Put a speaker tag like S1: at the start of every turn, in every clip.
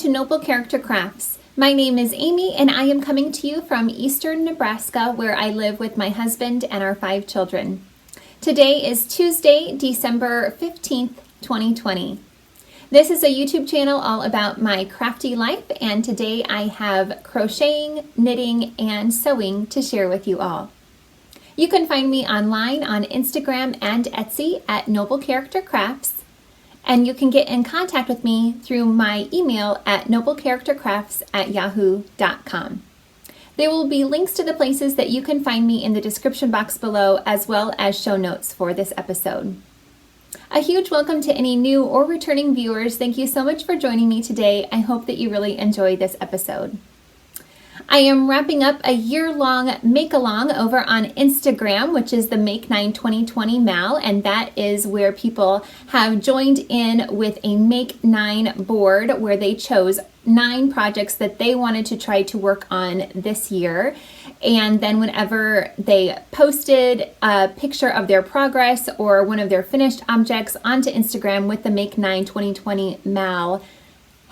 S1: to Noble Character Crafts. My name is Amy and I am coming to you from eastern Nebraska, where I live with my husband and our 5 children. Today is Tuesday, December 15th, 2020. This is a YouTube channel all about my crafty life, and today I have crocheting, knitting, and sewing to share with you all. You can find me online on Instagram and Etsy at Noble Character Crafts. And you can get in contact with me through my email at noblecharactercrafts@yahoo.com. There will be links to the places that you can find me in the description box below, as well as show notes for this episode. A huge welcome to any new or returning viewers. Thank you so much for joining me today. I hope that you really enjoy this episode. I am wrapping up a year-long make-along over on Instagram, which is the Make 9 2020 Mal, and that is where people have joined in with a Make 9 board where they chose 9 projects that they wanted to try to work on this year. And then whenever they posted a picture of their progress or one of their finished objects onto Instagram with the Make 9 2020 Mal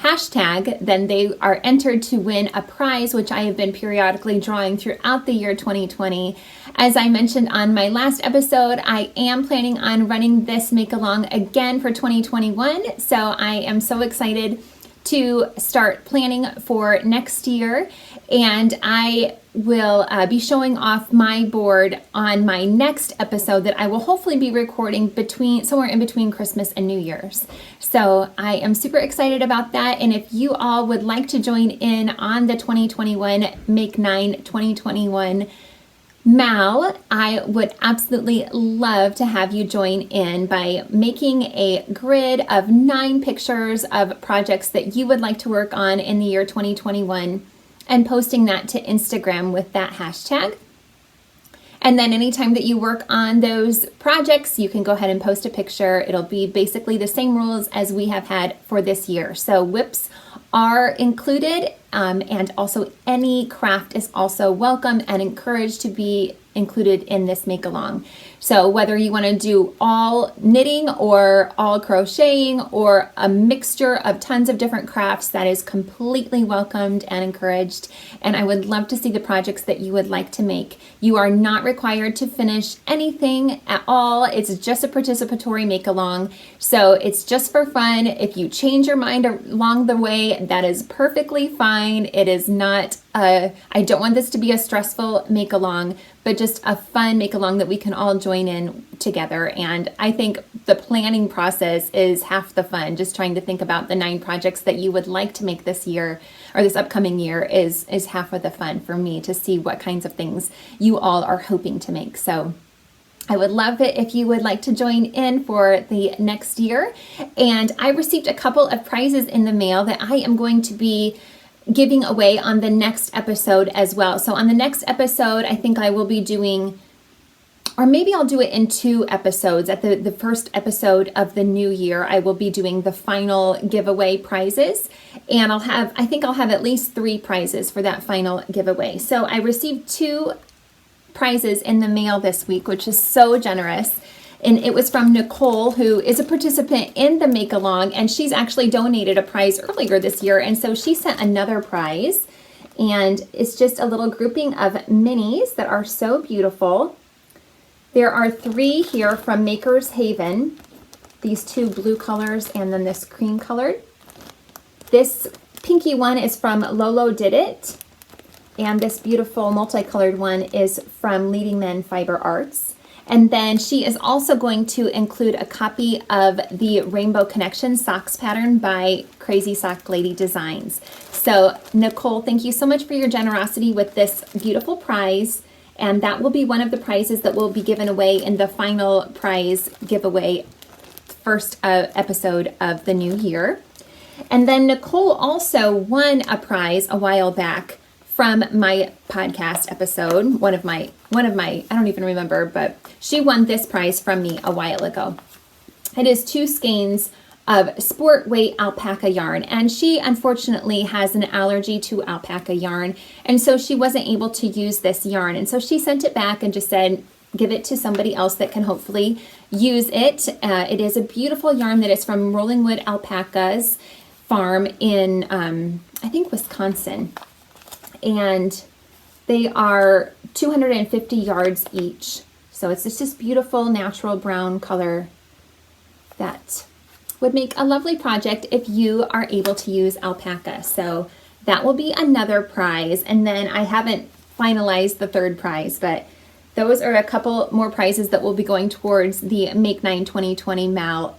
S1: hashtag, then they are entered to win a prize, which I have been periodically drawing throughout the year 2020. As I mentioned on my last episode, I am planning on running this make-along again for 2021, so I am so excited to start planning for next year, and I will be showing off my board on my next episode that I will hopefully be recording somewhere in between Christmas and New Year's. So I am super excited about that, and if you all would like to join in on the 2021 Make 9 2021 Mal, I would absolutely love to have you join in by making a grid of 9 pictures of projects that you would like to work on in the year 2021 and posting that to Instagram with that hashtag. And then anytime that you work on those projects, you can go ahead and post a picture. It'll be basically the same rules as we have had for this year. So whips are included, and also any craft is also welcome and encouraged to be included in this make-along. So whether you want to do all knitting or all crocheting or a mixture of tons of different crafts, that is completely welcomed and encouraged. And I would love to see the projects that you would like to make. You are not required to finish anything at all. It's just a participatory make-along. So it's just for fun. If you change your mind along the way, that is perfectly fine. It is not, I don't want this to be a stressful make-along, but just a fun make-along that we can all join in together. And I think the planning process is half the fun. Just trying to think about the 9 projects that you would like to make this year or this upcoming year is half of the fun for me, to see what kinds of things you all are hoping to make. So I would love it if you would like to join in for the next year. And I received a couple of prizes in the mail that I am going to be giving away on the next episode as well. So on the next episode, I think I will be doing, or maybe I'll do it in 2 episodes. At the first episode of the new year, I will be doing the final giveaway prizes, and I think I'll have at least 3 prizes for that final giveaway. So I received 2 prizes in the mail this week, which is so generous. And it was from Nicole, who is a participant in the make-along, and she's actually donated a prize earlier this year, and so she sent another prize. And it's just a little grouping of minis that are so beautiful. There are 3 here from Maker's Haven, these 2 blue colors and then this cream colored. This pinky one is from Lolo Did It, and this beautiful multicolored one is from Leading Men Fiber Arts. And then she is also going to include a copy of the Rainbow Connection socks pattern by Crazy Sock Lady Designs. So Nicole, thank you so much for your generosity with this beautiful prize. And that will be one of the prizes that will be given away in the final prize giveaway first episode of the new year. And then Nicole also won a prize a while back from my podcast episode, one of my, I don't even remember, but she won this prize from me a while ago. It is 2 skeins of sport weight alpaca yarn, and she unfortunately has an allergy to alpaca yarn, and so she wasn't able to use this yarn, and so she sent it back and just said give it to somebody else that can hopefully use it. It is a beautiful yarn that is from Rolling Wood Alpacas farm in, I think, Wisconsin. And they are 250 yards each. So it's just this beautiful natural brown color that would make a lovely project if you are able to use alpaca. So that will be another prize. And then I haven't finalized the third prize, but those are a couple more prizes that will be going towards the Make 9 2020 Mal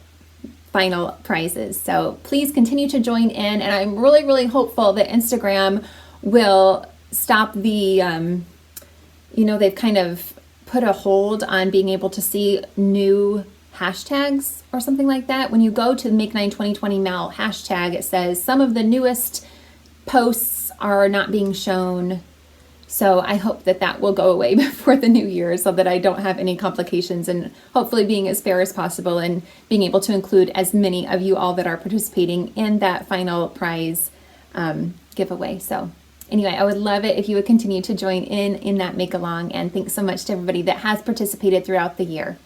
S1: final prizes. So please continue to join in. And I'm really, really hopeful that Instagram will stop the, they've kind of put a hold on being able to see new hashtags or something like that. When you go to the Make 9 2020 Mal hashtag, it says some of the newest posts are not being shown. So I hope that that will go away before the new year so that I don't have any complications, and hopefully being as fair as possible and being able to include as many of you all that are participating in that final prize giveaway. So anyway, I would love it if you would continue to join in that make along, and thanks so much to everybody that has participated throughout the year.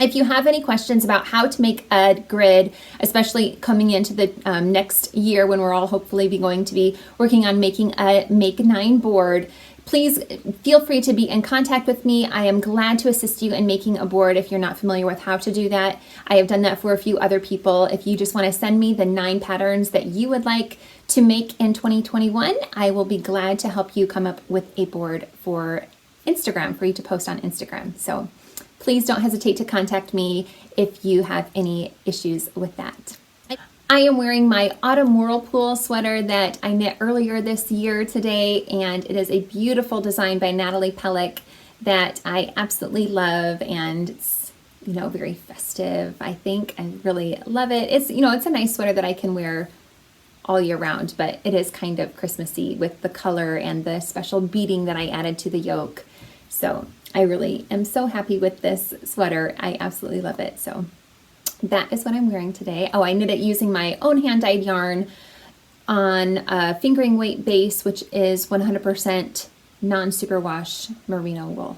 S1: If you have any questions about how to make a grid, especially coming into the next year when we're all hopefully going to be working on making a Make 9 board, please feel free to be in contact with me. I am glad to assist you in making a board if you're not familiar with how to do that. I have done that for a few other people. If you just want to send me the 9 patterns that you would like to make in 2021, I will be glad to help you come up with a board for Instagram, for you to post on Instagram. So please don't hesitate to contact me if you have any issues with that. I am wearing my Autumn Whirlpool sweater that I knit earlier this year today, and it is a beautiful design by Natalie Pelykh that I absolutely love, and it's, very festive. I think I really love it. It's, it's a nice sweater that I can wear all year round, but it is kind of Christmassy with the color and the special beading that I added to the yoke. So I really am so happy with this sweater. I absolutely love it. So that is what I'm wearing today. Oh, I knit it using my own hand-dyed yarn on a fingering weight base, which is 100% non-superwash merino wool.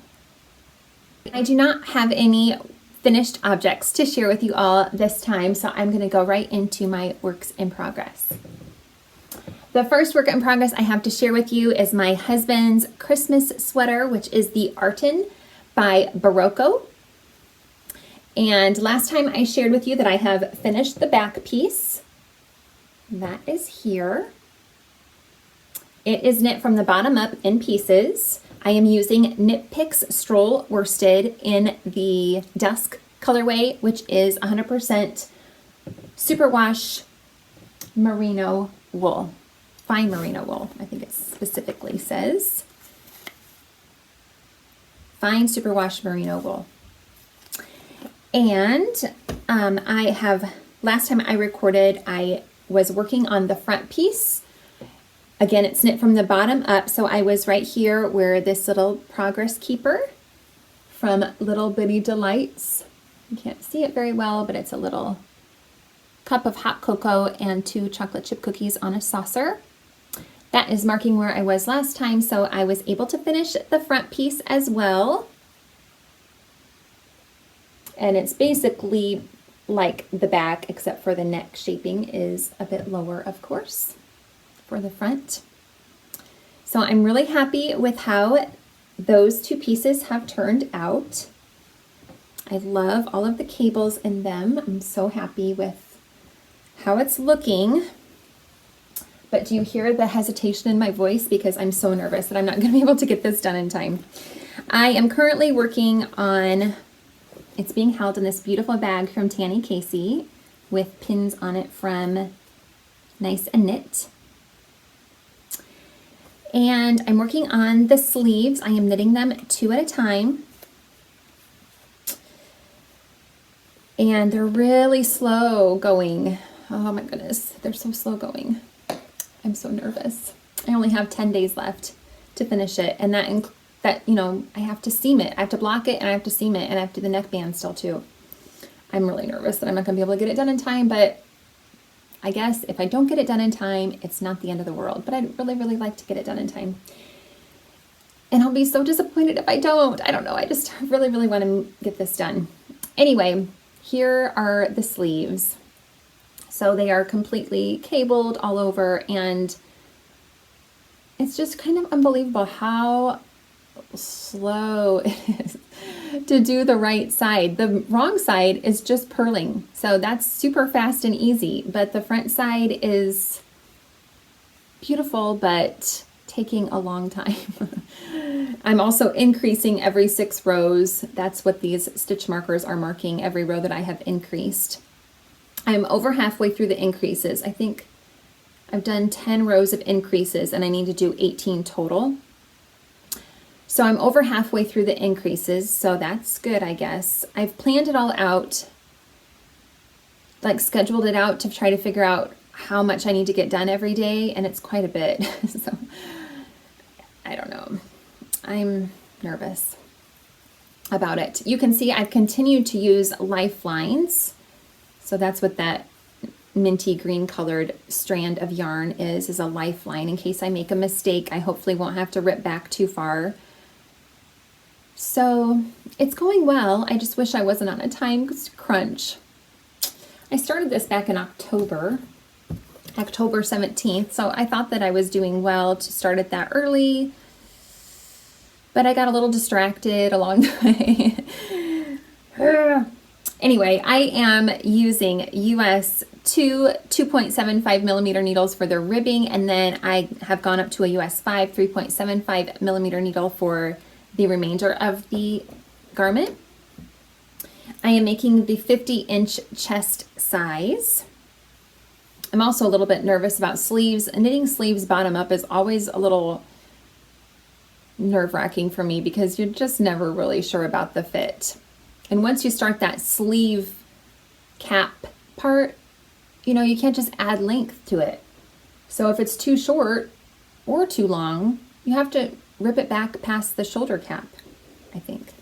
S1: I do not have any finished objects to share with you all this time, so I'm going to go right into my works in progress. The first work in progress I have to share with you is my husband's Christmas sweater, which is the Artin by Berroco. And last time I shared with you that I have finished the back piece. That is here. It is knit from the bottom up in pieces. I am using Knit Picks Stroll Worsted in the Dusk colorway, which is 100% superwash merino wool. Fine merino wool, I think it specifically says. Fine superwash merino wool. And last time I recorded, I was working on the front piece. Again, it's knit from the bottom up, so I was right here where this little progress keeper from Little Bitty Delights. You can't see it very well, but it's a little cup of hot cocoa and 2 chocolate chip cookies on a saucer. That is marking where I was last time, so I was able to finish the front piece as well. And it's basically like the back, except for the neck shaping is a bit lower, of course, for the front. So I'm really happy with how those 2 pieces have turned out. I love all of the cables in them. I'm so happy with how it's looking. But do you hear the hesitation in my voice? Because I'm so nervous that I'm not going to be able to get this done in time. I am currently working on, it's being held in this beautiful bag from Tanny Casey with pins on it from Nice and Knit. And I'm working on the sleeves. I am knitting them 2 at a time. And they're really slow going. Oh my goodness, they're so slow going. I'm so nervous. I only have 10 days left to finish it, and that I have to seam it. I have to block it, and I have to seam it, and I have to do the neckband still too. I'm really nervous that I'm not going to be able to get it done in time, but I guess if I don't get it done in time, it's not the end of the world. But I'd really, really like to get it done in time. And I'll be so disappointed if I don't. I don't know. I just really, really want to get this done. Anyway, here are the sleeves. So they are completely cabled all over, and it's just kind of unbelievable how slow it is to do the right side. The wrong side is just purling, so that's super fast and easy, but the front side is beautiful but taking a long time. I'm also increasing every 6 rows. That's what these stitch markers are marking, every row that I have increased. I'm over halfway through the increases. I think I've done 10 rows of increases and I need to do 18 total. So I'm over halfway through the increases, so that's good, I guess. I've planned it all out, like scheduled it out to try to figure out how much I need to get done every day, and it's quite a bit. So I don't know. I'm nervous about it. You can see I've continued to use lifelines. So that's what that minty green colored strand of yarn is a lifeline in case I make a mistake. I hopefully won't have to rip back too far. So it's going well. I just wish I wasn't on a time crunch. I started this back in October 17th, so I thought that I was doing well to start it that early, but I got a little distracted along the way. Anyway, I am using US 2.75 millimeter needles for the ribbing, and then I have gone up to a US 5 3.75 millimeter needle for the remainder of the garment. I am making the 50-inch chest size. I'm also a little bit nervous about sleeves. Knitting sleeves bottom up is always a little nerve-wracking for me because you're just never really sure about the fit. And once you start that sleeve cap part, you know, you can't just add length to it. So if it's too short or too long, you have to rip it back past the shoulder cap, I think.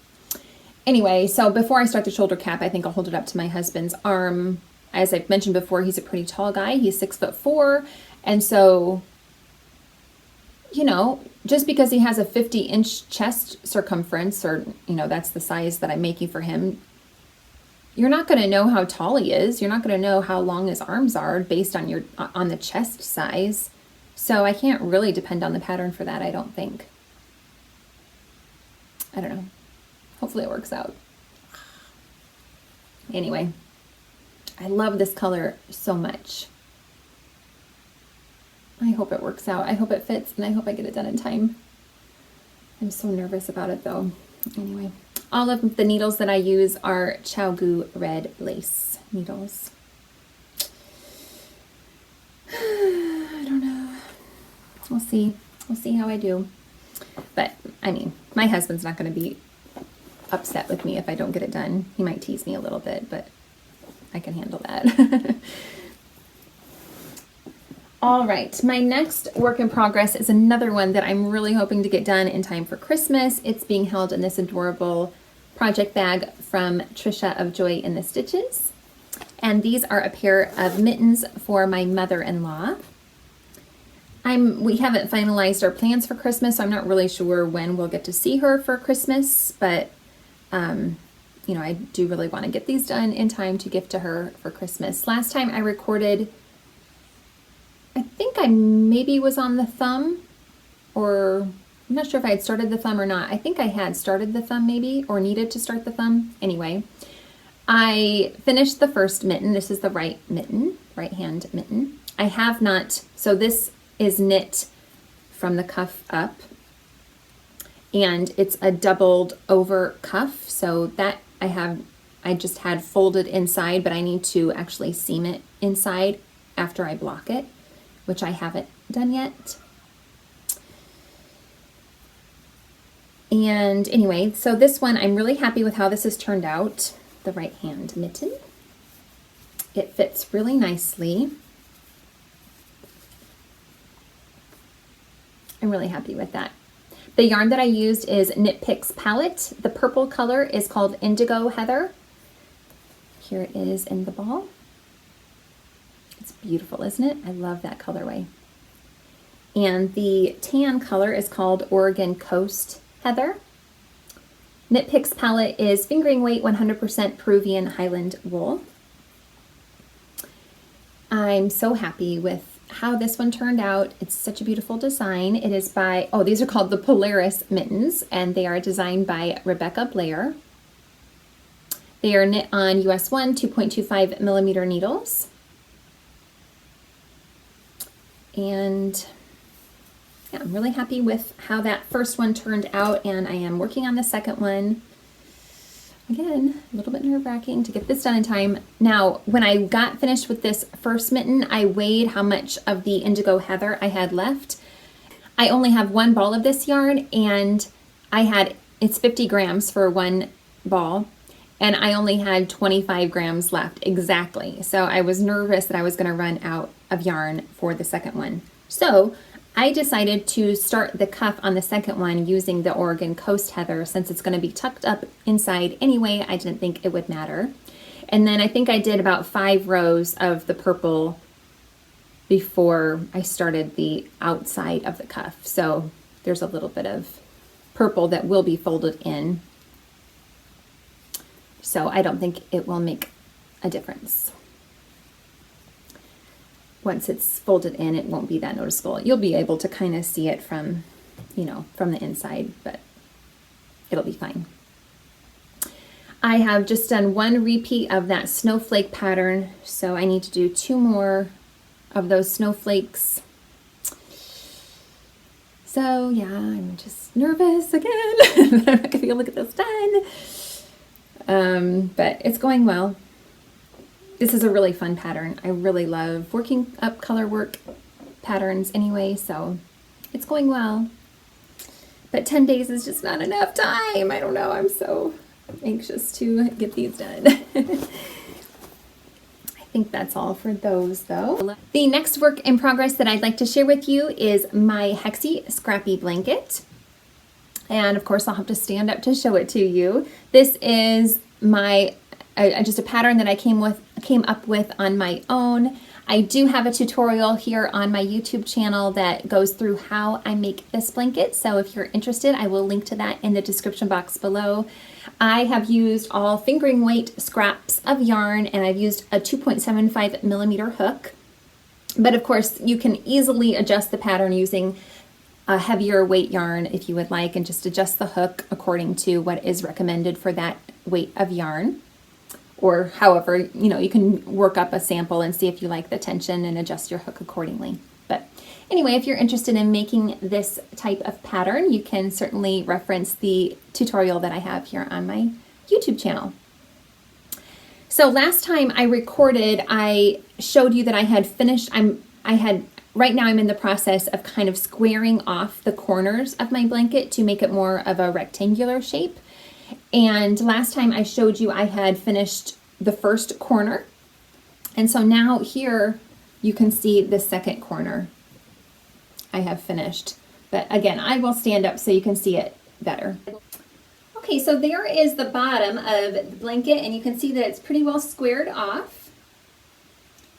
S1: Anyway, so before I start the shoulder cap, I think I'll hold it up to my husband's arm. As I've mentioned before, he's a pretty tall guy. He's 6'4", and so, you know, just because he has a 50-inch chest circumference, or, you know, that's the size that I'm making for him, you're not going to know how tall he is. You're not going to know how long his arms are based on the chest size. So I can't really depend on the pattern for that, I don't think. I don't know. Hopefully it works out. Anyway, I love this color so much. I hope it works out. I hope it fits, and I hope I get it done in time. I'm so nervous about it though. Anyway, all of the needles that I use are Chowgu red lace needles. I don't know. We'll see. We'll see how I do. But I mean, my husband's not going to be upset with me if I don't get it done. He might tease me a little bit, but I can handle that. All right, my next work in progress is another one that I'm really hoping to get done in time for Christmas. It's being held in this adorable project bag from Trisha of Joy in the Stitches. And these are a pair of mittens for my mother-in-law. We haven't finalized our plans for Christmas, so I'm not really sure when we'll get to see her for Christmas, but you know, I do really want to get these done in time to gift to her for Christmas. Last time I recorded, I think I maybe was on the thumb, or I'm not sure if I had started the thumb or not. I think I had started the thumb maybe, or needed to start the thumb. Anyway, I finished the first mitten. This is the right hand mitten. I have not, so this is knit from the cuff up, and it's a doubled over cuff, so that I just had folded inside, but I need to actually seam it inside after I block it, which I haven't done yet. And anyway, so this one, I'm really happy with how this has turned out, the right hand mitten. It fits really nicely. I'm really happy with that. The yarn that I used is Knit Picks Palette. The purple color is called Indigo Heather. Here it is in the ball. It's beautiful, isn't it? I love that colorway. And the tan color is called Oregon Coast Heather. Knit Picks Palette is fingering weight 100% Peruvian Highland wool. I'm so happy with how this one turned out. It's such a beautiful design. It is by, oh, these are called the Polaris Mittens, and they are designed by Blair. They are knit on US 1 2.25 millimeter needles. And yeah, I'm really happy with how that first one turned out, and I am working on the second one. Again, a little bit nerve-wracking to get this done in time. Now, when I got finished with this first mitten, I weighed how much of the Indigo Heather I had left. I only have one ball of this yarn, and it's 50 grams for one ball, and I only had 25 grams left exactly. So I was nervous that I was gonna run out of yarn for the second one. So I decided to start the cuff on the second one using the Oregon Coast Heather since it's going to be tucked up inside anyway. I didn't think it would matter. And then I think I did about 5 rows of the purple before I started the outside of the cuff. So there's a little bit of purple that will be folded in. So I don't think it will make a difference. Once it's folded in, it won't be that noticeable. You'll be able to kind of see it from, from the inside, but it'll be fine. I have just done one repeat of that snowflake pattern, so I need to do 2 more of those snowflakes. So yeah, I'm just nervous again. I'm not gonna be able to get this done. But it's going well. This is a really fun pattern. I really love working up color work patterns anyway, so it's going well. But 10 days is just not enough time. I don't know, I'm so anxious to get these done. I think that's all for those though. The next work in progress that I'd like to share with you is my Hexi Scrappy Blanket. And of course I'll have to stand up to show it to you. This is just a pattern that I came up with on my own. I do have a tutorial here on my YouTube channel that goes through how I make this blanket. So if you're interested, I will link to that in the description box below. I have used all fingering weight scraps of yarn, and I've used a 2.75 millimeter hook. But of course, you can easily adjust the pattern using a heavier weight yarn if you would like, and just adjust the hook according to what is recommended for that weight of yarn. Or however, you can work up a sample and see if you like the tension and adjust your hook accordingly. But anyway, if you're interested in making this type of pattern, you can certainly reference the tutorial that I have here on my YouTube channel. So last time I recorded, I showed you that I had finished, right now I'm in the process of kind of squaring off the corners of my blanket to make it more of a rectangular shape. And last time I showed you I had finished the first corner. And so now here you can see the second corner I have finished. But again, I will stand up so you can see it better. Okay, so there is the bottom of the blanket, and you can see that it's pretty well squared off.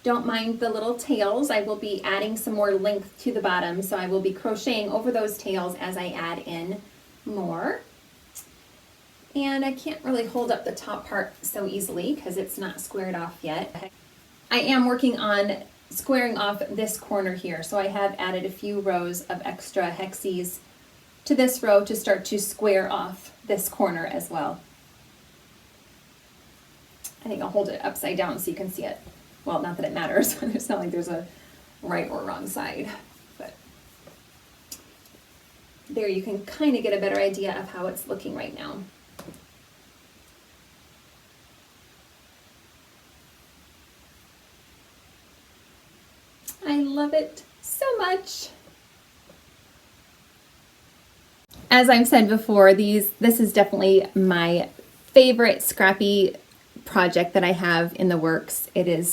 S1: Don't mind the little tails. I will be adding some more length to the bottom, so I will be crocheting over those tails as I add in more. And I can't really hold up the top part so easily because it's not squared off yet. I am working on squaring off this corner here, so I have added a few rows of extra hexes to this row to start to square off this corner as well. I think I'll hold it upside down so you can see it. Well, not that it matters. It's not like there's a right or wrong side, but there you can kind of get a better idea of how it's looking right now. I love it so much. As I've said before, this is definitely my favorite Scrappy project that I have in the works. It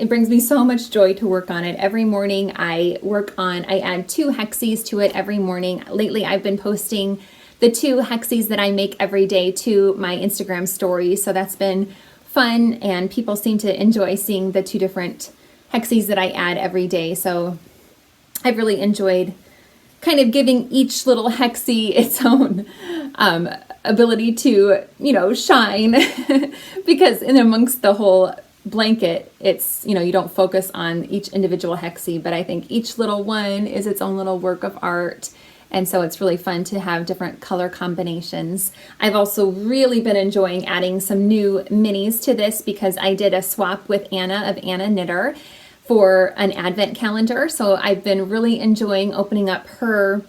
S1: brings me so much joy to work on it. Every morning I add 2 hexes to it every morning. Lately I've been posting the 2 hexes that I make every day to my Instagram stories, so that's been fun, and people seem to enjoy seeing the 2 different hexes that I add every day. So I've really enjoyed kind of giving each little hexie its own ability to, shine because in amongst the whole blanket, it's, you don't focus on each individual hexie, but I think each little one is its own little work of art. And so it's really fun to have different color combinations. I've also really been enjoying adding some new minis to this because I did a swap with Anna of Anna Knitter for an advent calendar. So I've been really enjoying opening up her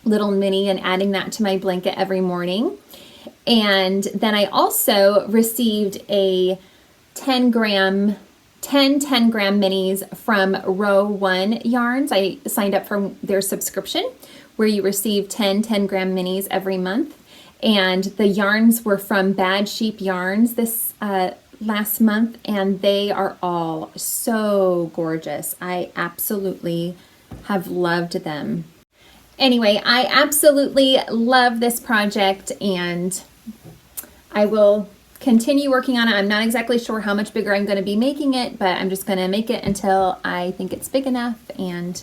S1: little mini and adding that to my blanket every morning. And then I also received a 10 gram minis from Row 1 Yarns. I signed up for their subscription where you receive 10 gram minis every month. And the yarns were from Bad Sheep Yarns this last month, and they are all so gorgeous. I absolutely have loved them. Anyway, I absolutely love this project, and I will continue working on it. I'm not exactly sure how much bigger I'm going to be making it, but I'm just going to make it until I think it's big enough, and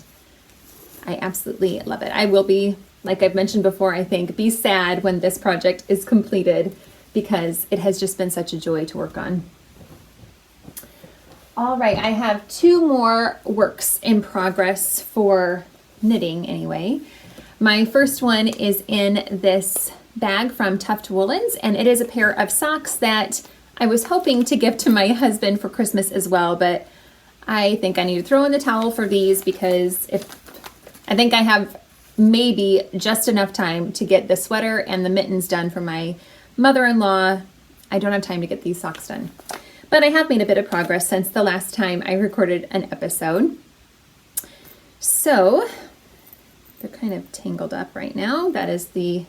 S1: I absolutely love it. I will be, like I've mentioned before, I think, be sad when this project is completed because it has just been such a joy to work on. All right, I have 2 more works in progress for knitting anyway. My first one is in this bag from Tuft Woolens, and it is a pair of socks that I was hoping to give to my husband for Christmas as well, but I think I need to throw in the towel for these because I think I have maybe just enough time to get the sweater and the mittens done for my mother-in-law. I don't have time to get these socks done, but I have made a bit of progress since the last time I recorded an episode. So they're kind of tangled up right now. That is the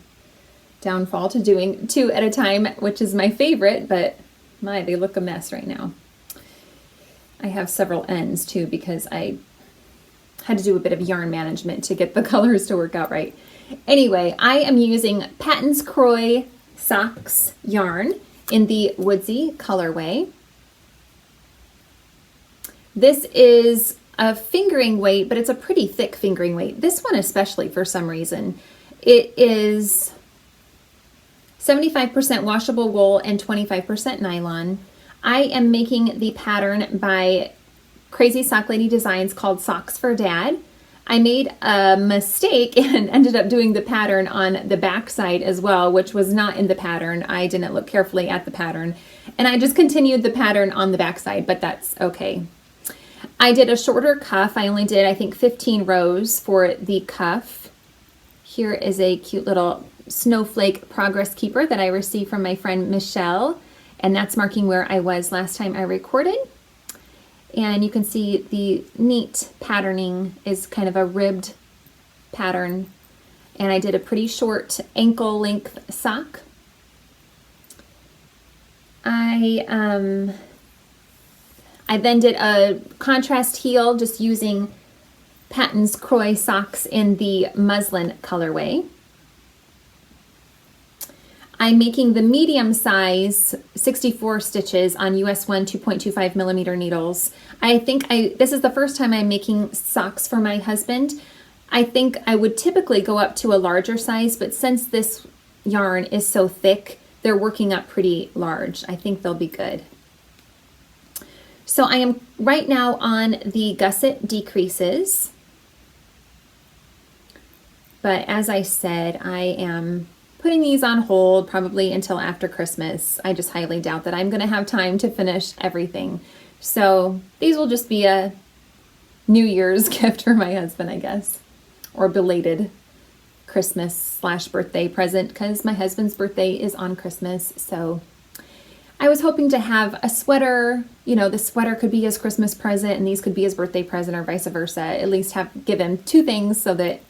S1: downfall to doing 2 at a time, which is my favorite, but they look a mess right now. I have several ends too because I had to do a bit of yarn management to get the colors to work out right. Anyway, I am using Patons Kroy socks yarn in the Woodsie colorway. This is a fingering weight, but it's a pretty thick fingering weight. This one especially for some reason. It is 75% washable wool and 25% nylon. I am making the pattern by Crazy Sock Lady Designs called Socks for Dad. I made a mistake and ended up doing the pattern on the back side as well, which was not in the pattern. I didn't look carefully at the pattern, and I just continued the pattern on the back side, but that's okay. I did a shorter cuff. I only did, I think, 15 rows for the cuff. Here is a cute little snowflake progress keeper that I received from my friend Michelle, and that's marking where I was last time I recorded. And you can see the neat patterning is kind of a ribbed pattern. And I did a pretty short ankle length sock. I then did a contrast heel just using Patons Kroy socks in the muslin colorway. I'm making the medium size 64 stitches on US 1 2.25 millimeter needles. I think this is the first time I'm making socks for my husband. I think I would typically go up to a larger size, but since this yarn is so thick, they're working up pretty large. I think they'll be good. So I am right now on the gusset decreases. But as I said, I am putting these on hold probably until after Christmas. I just highly doubt that I'm going to have time to finish everything. So these will just be a New Year's gift for my husband, I guess, or belated Christmas/birthday present because my husband's birthday is on Christmas. So I was hoping to have a sweater, the sweater could be his Christmas present and these could be his birthday present or vice versa. At least give him 2 things so that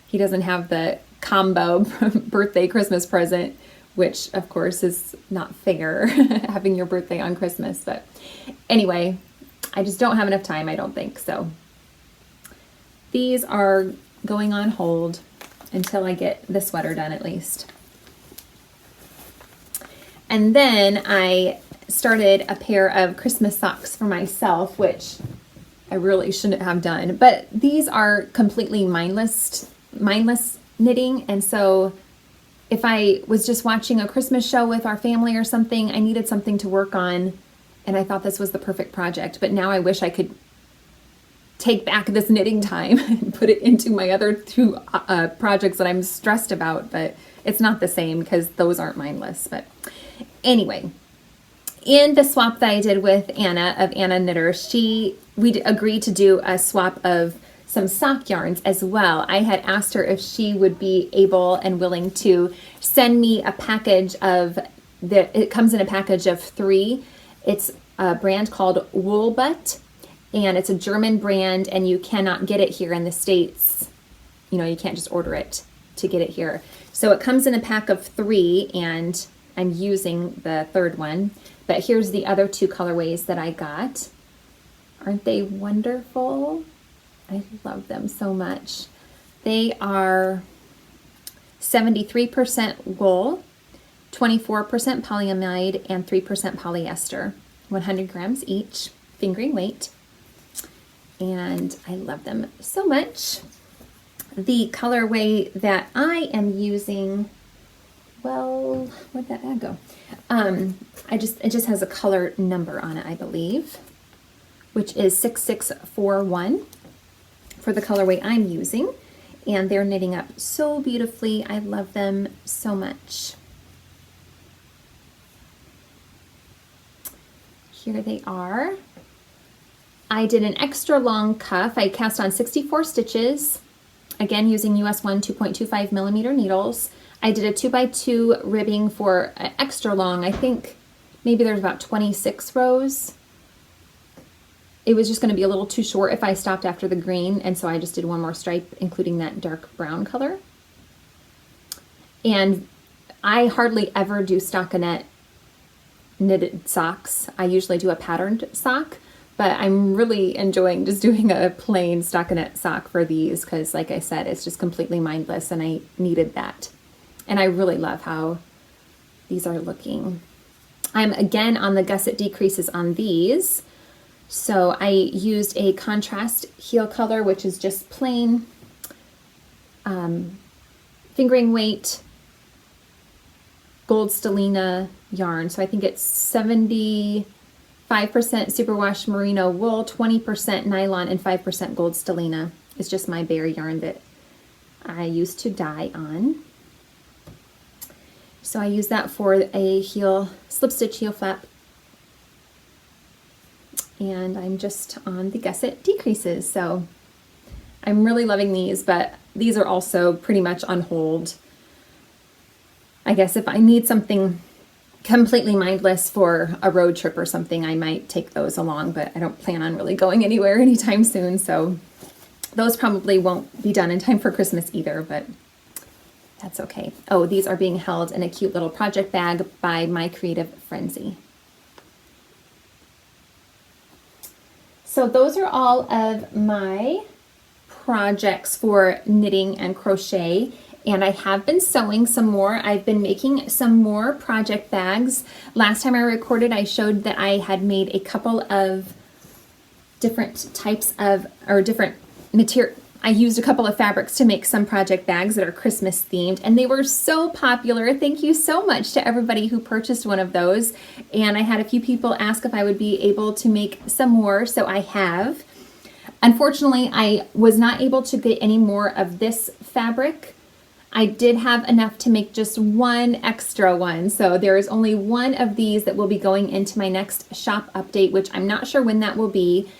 S1: he doesn't have the combo birthday Christmas present, which of course is not fair having your birthday on Christmas. But anyway, I just don't have enough time, I don't think. So these are going on hold until I get the sweater done at least. And then I started a pair of Christmas socks for myself, which I really shouldn't have done, but these are completely mindless knitting. And so if I was just watching a Christmas show with our family or something, I needed something to work on And I thought this was the perfect project, but now I wish I could take back this knitting time and put it into my other two projects that I'm stressed about, but it's not the same because those aren't mindless. But anyway, in the swap that I did with Anna of Anna Knitter, we agreed to do a swap of some sock yarns as well. I had asked her if she would be able and willing to send me a package of it comes in a package of 3. It's a brand called Woolbutt, and it's a German brand, and you cannot get it here in the States. You know, you can't just order it to get it here. So it comes in a pack of 3, and I'm using the 3rd one. But here's the other 2 colorways that I got. Aren't they wonderful? I love them so much. They are 73% wool, 24% polyamide, and 3% polyester. 100 grams each, fingering weight. And I love them so much. The colorway that I am using, well, where'd that ad go? It just has a color number on it, I believe, which is 6641 for the colorway I'm using. And they're knitting up so beautifully. I love them so much. Here they are. I did an extra long cuff. I cast on 64 stitches, again using US 1 2.25 millimeter needles. I did a 2x2 ribbing for an extra long. I think maybe there's about 26 rows. It was just going to be a little too short if I stopped after the green, and so I just did one more stripe, including that dark brown color. And I hardly ever do stockinette knitted socks. I usually do a patterned sock, but I'm really enjoying just doing a plain stockinette sock for these because, like I said, it's just completely mindless, and I needed that. And I really love how these are looking. I'm again on the gusset decreases on these. So I used a contrast heel color, which is just plain fingering weight gold stellina yarn. So I think it's 75% superwash merino wool, 20% nylon, and 5% gold stellina. It's just my bare yarn that I used to dye on. So I use that for a heel, slip stitch heel flap. And I'm just on the gusset decreases. So I'm really loving these, but these are also pretty much on hold. I guess if I need something completely mindless for a road trip or something, I might take those along, but I don't plan on really going anywhere anytime soon. So those probably won't be done in time for Christmas either, but that's okay. Oh, these are being held in a cute little project bag by My Creative Frenzy. So those are all of my projects for knitting and crochet, and I have been sewing some more. I've been making some more project bags. Last time I recorded, I showed that I had made a couple of different types of, or different material. I used a couple of fabrics to make some project bags that are Christmas themed, and they were so popular. Thank you so much to everybody who purchased one of those. And I had a few people ask if I would be able to make some more, so I have. Unfortunately, I was not able to get any more of this fabric. I did have enough to make just one extra one, so there is only one of these that will be going into my next shop update, which I'm not sure when that will be.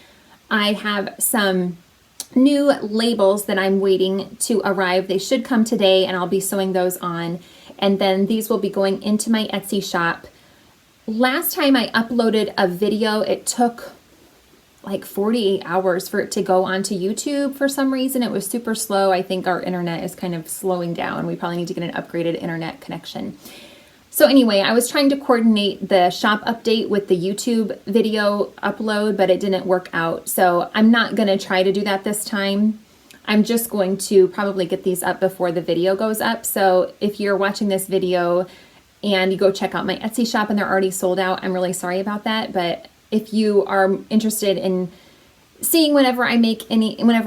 S1: I have some new labels that I'm waiting to arrive. They should come today, and I'll be sewing those on. And then these will be going into my Etsy shop. Last time I uploaded a video, it took like 48 hours for it to go onto YouTube. For some reason, it was super slow. I think our internet is kind of slowing down. We probably need to get an upgraded internet connection. So anyway, I was trying to coordinate the shop update with the YouTube video upload, but it didn't work out. So I'm not going to try to do that this time. I'm just going to probably get these up before the video goes up. So if you're watching this video and you go check out my Etsy shop and they're already sold out, I'm really sorry about that. But if you are interested in seeing whenever I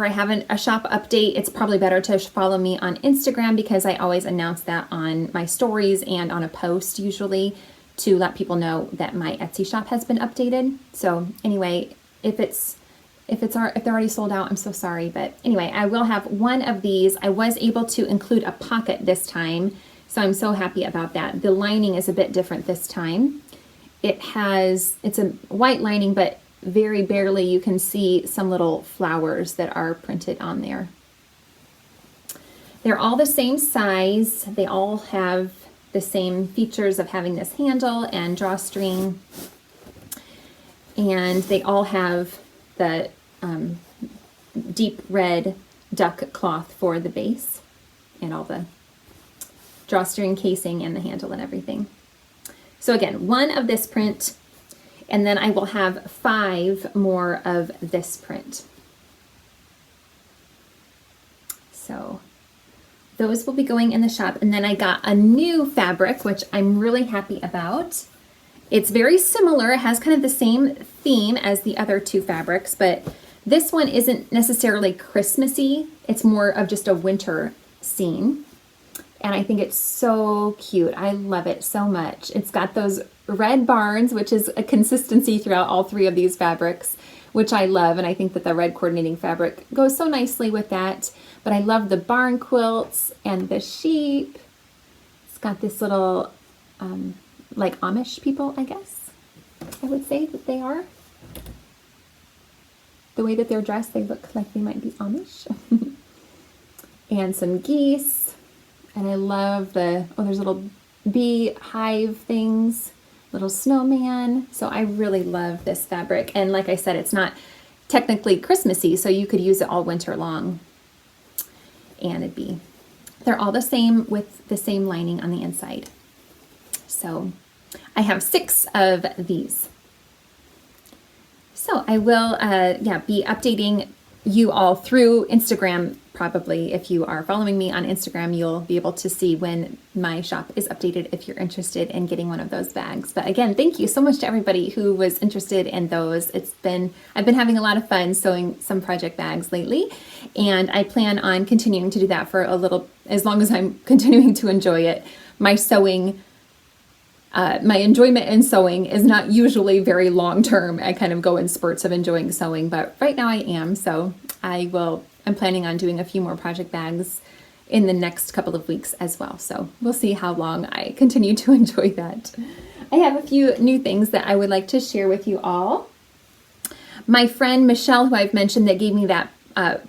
S1: have a shop update, it's probably better to follow me on Instagram because I always announce that on my stories and on a post usually. to let people know that my Etsy shop has been updated. So anyway, if they're already sold out, I'm so sorry. But anyway, I will have one of these. I was able to include a pocket this time, so I'm so happy about that. The lining is a bit different this time. It's a white lining, but very barely you can see some little flowers that are printed on there. They're all the same size. They all have the same features of having this handle and drawstring. And they all have the deep red duck cloth for the base and all the drawstring casing and the handle and everything. So again, one of this print, and then I will have 5 more of this print. So those will be going in the shop. And then I got a new fabric, which I'm really happy about. It's very similar. It has kind of the same theme as the other 2 fabrics, but this one isn't necessarily Christmassy. It's more of just a winter scene. And I think it's so cute. I love it so much. It's got those red barns, which is a consistency throughout all 3 of these fabrics, which I love. And I think that the red coordinating fabric goes so nicely with that. But I love the barn quilts and the sheep. It's got this little, like Amish people, I guess I would say that they are. The way that they're dressed, they look like they might be Amish. And some geese. And I love there's little bee hive things, little snowman. So I really love this fabric. And like I said, it's not technically Christmassy, so you could use it all winter long. And they're all the same with the same lining on the inside. So I have 6 of these. So I will be updating you all through Instagram. Probably if you are following me on Instagram, you'll be able to see when my shop is updated if you're interested in getting one of those bags. But again, thank you so much to everybody who was interested in those. I've been having a lot of fun sewing some project bags lately, and I plan on continuing to do that for as long as I'm continuing to enjoy it. My enjoyment in sewing is not usually very long term. I kind of go in spurts of enjoying sewing, but right now I am. So I'm planning on doing a few more project bags in the next couple of weeks as well. So we'll see how long I continue to enjoy that. I have a few new things that I would like to share with you all. My friend Michelle, who I've mentioned that gave me that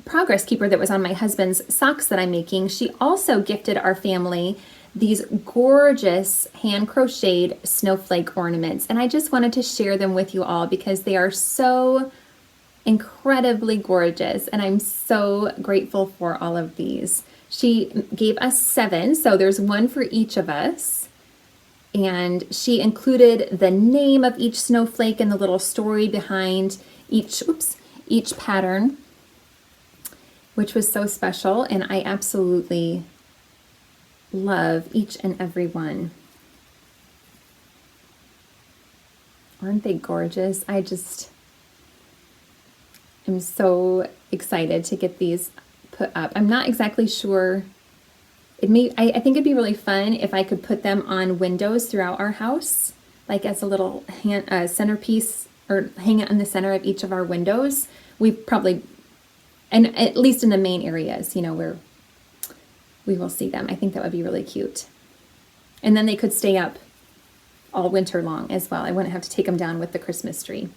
S1: progress keeper that was on my husband's socks that I'm making, she also gifted our family these gorgeous hand crocheted snowflake ornaments. And I just wanted to share them with you all because they are so incredibly gorgeous, and I'm so grateful for all of these. She gave us 7, so there's one for each of us, and she included the name of each snowflake and the little story behind each pattern, which was so special, and I absolutely love each and every one. Aren't they gorgeous? I'm so excited to get these put up. I'm not exactly sure. I think it'd be really fun if I could put them on windows throughout our house, like as a little centerpiece, or hang it in the center of each of our windows. And at least in the main areas, where we will see them. I think that would be really cute. And then they could stay up all winter long as well. I wouldn't have to take them down with the Christmas tree.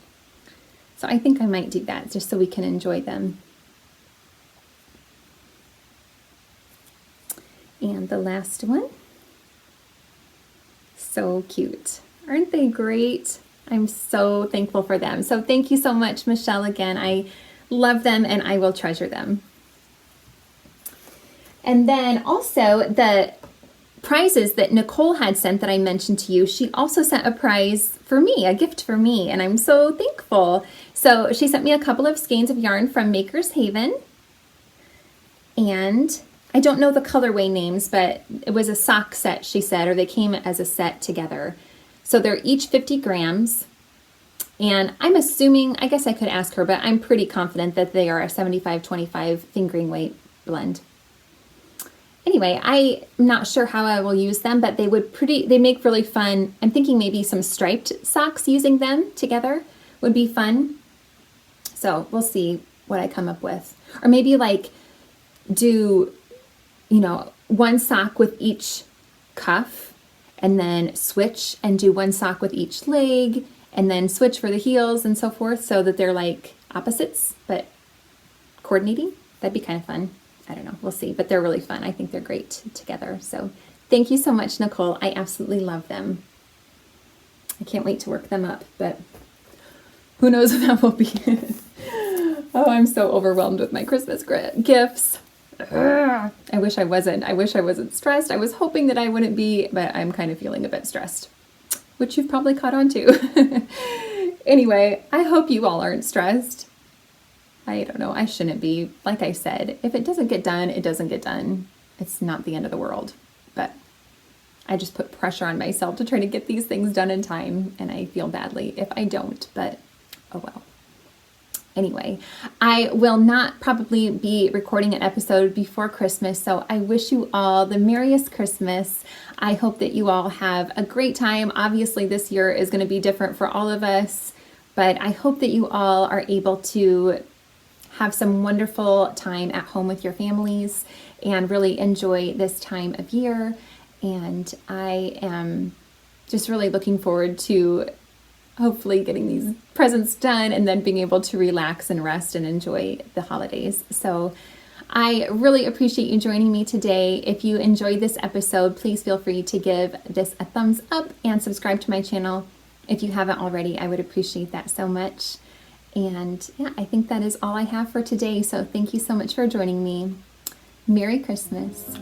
S1: So I think I might do that just so we can enjoy them. And the last one. So cute. Aren't they great? I'm so thankful for them. So thank you so much, Michelle, again. I love them and I will treasure them. And then also the prizes that Nicole had sent that I mentioned to you, she also sent a prize for me, a gift for me, and I'm so thankful. So she sent me a couple of skeins of yarn from Maker's Haven, and I don't know the colorway names, but it was a sock set, she said, or they came as a set together. So they're each 50 grams, and I'm assuming, I guess I could ask her, but I'm pretty confident that they are a 75-25 fingering weight blend. anyway, I'm not sure how I will use them, but they make really fun. I'm thinking maybe some striped socks using them together would be fun. So we'll see what I come up with. Or maybe like do, one sock with each cuff and then switch and do one sock with each leg and then switch for the heels and so forth so that they're like opposites, but coordinating. That'd be kind of fun. I don't know. We'll see. But they're really fun. I think they're great together. So thank you so much, Nicole. I absolutely love them. I can't wait to work them up, but who knows what that will be. Oh, I'm so overwhelmed with my Christmas gifts. Ugh. I wish I wasn't. I wish I wasn't stressed. I was hoping that I wouldn't be, but I'm kind of feeling a bit stressed, which you've probably caught on to. Anyway, I hope you all aren't stressed. I don't know. I shouldn't be. Like I said, if it doesn't get done, it doesn't get done. It's not the end of the world. But I just put pressure on myself to try to get these things done in time, and I feel badly if I don't, but oh well. Anyway, I will not probably be recording an episode before Christmas, so I wish you all the merriest Christmas. I hope that you all have a great time. Obviously, this year is going to be different for all of us, but I hope that you all are able to have some wonderful time at home with your families and really enjoy this time of year. And I am just really looking forward to hopefully getting these presents done and then being able to relax and rest and enjoy the holidays. So I really appreciate you joining me today. If you enjoyed this episode, please feel free to give this a thumbs up and subscribe to my channel. If you haven't already, I would appreciate that so much. And yeah, I think that is all I have for today. So thank you so much for joining me. Merry Christmas.